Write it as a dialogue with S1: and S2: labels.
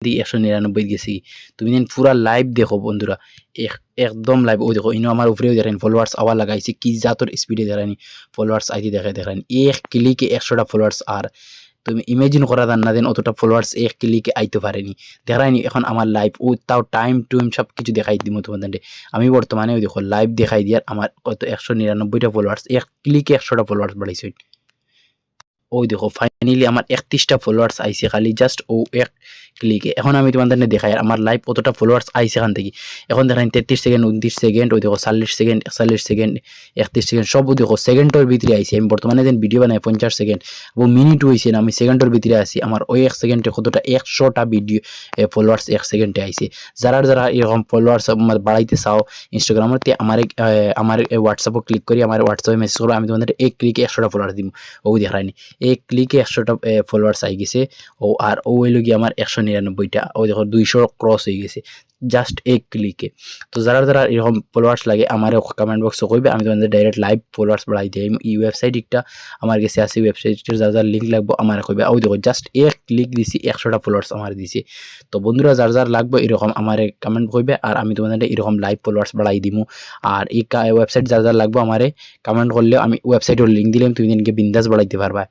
S1: 199 গেছি। তুমি যেন পুরা লাইভ দেখো বন্ধুরা, একদম লাইভ। ওই দেখো ইনো আমার উপরেও দেখেন ফলোয়ার্স আবার লাগাইছে, কি জাতর স্পিডে দেখানি ফলোয়ার্স আইতে দেখেন এক ক্লিকে 100টা ফলোয়ার্স। আর তুমি ইমাজিন করা যান না দেন অতটা ফলোয়ার্স এক ক্লিকে আইতে পারেনি, দেখায়নি। এখন আমার লাইভ ও তাও টাইম টুইম সব কিছু দেখাই দিব তোমাদের। আমি বর্তমানে ওই দেখো লাইভ দেখাই দিয়ার আমার কত 199টা ফলোয়ার্স, এক ক্লিকে 100টা ফলোয়ার্স বাড়াইছে। ওই দেখো ফাইনালি আমার 31টা ফলোয়ার্স আইছে খালি জাস্ট ও এক ক্লিকে। এখন আমি তোমাদের দেখাই আমার লাইভ কতটা ফলোয়ার্স আইছে এখান থেকে। এখন দেখেন 33 সেকেন্ড, 29 সেকেন্ড, ওই দেখো 40 সেকেন্ড, 41 সেকেন্ড, 31 সেকেন্ড, সব দেখো সেকেন্ডের ভিতরে আইছে। আমি বর্তমানে যেন ভিডিও বানাই 50 সেকেন্ড এবং মিনিট হয়েছে না, আমি সেকেন্ডের ভিতরে আছি। আমার ওই 1 সেকেন্ডে কতটা 100টা ভিডিও ফলোয়ার্স 1 সেকেন্ডে আইছে। যারা এরকম ফলোয়ার্স বাড়াইতে চাও ইনস্টাগ্রামতে আমার হোয়াটসঅ্যাপে ক্লিক করি, আমার হোয়াটসঅ্যাপে মেসেজ করো, আমি তোমাদের এক ক্লিকে 100টা ফলোয়ার্স দিব। ও দেখায়নি এক ক্লিকে 100টা ফলোয়ার্স আই গেছে। ও আর ও হইল গিয়ে আমার 199টা। ও দেখো 200 ক্রস হয়ে গেছে জাস্ট এক ক্লিকে। তো যারা এরকম ফলোয়ার্স লাগে আমার কমেন্ট বক্সে কইবে, আমি তোমাদের ডাইরেক্ট লাইভ ফলোয়ার্স বাড়াই দিই। এই ওয়েবসাইট একটা আমার কাছে আছে, ওয়েবসাইটের যার লিঙ্ক লাগবে আমার কইবে। ওই দেখো জাস্ট এক ক্লিক দিছি 100টা ফলোয়ার্স আমার দিছে। তো বন্ধুরা যার লাগবে এরকম আমার কমেন্ট কইবে, আর আমি তোমাদের এরকম লাইভ ফলোয়ার্স বাড়াই দিমু। আর এই ওয়েবসাইট যার লাগবে আমারে কমেন্ট করলে আমি ওয়েবসাইটের লিঙ্ক দিলাম, তুমি দিনকে বিন্দাস বাড়াইতে পারবা।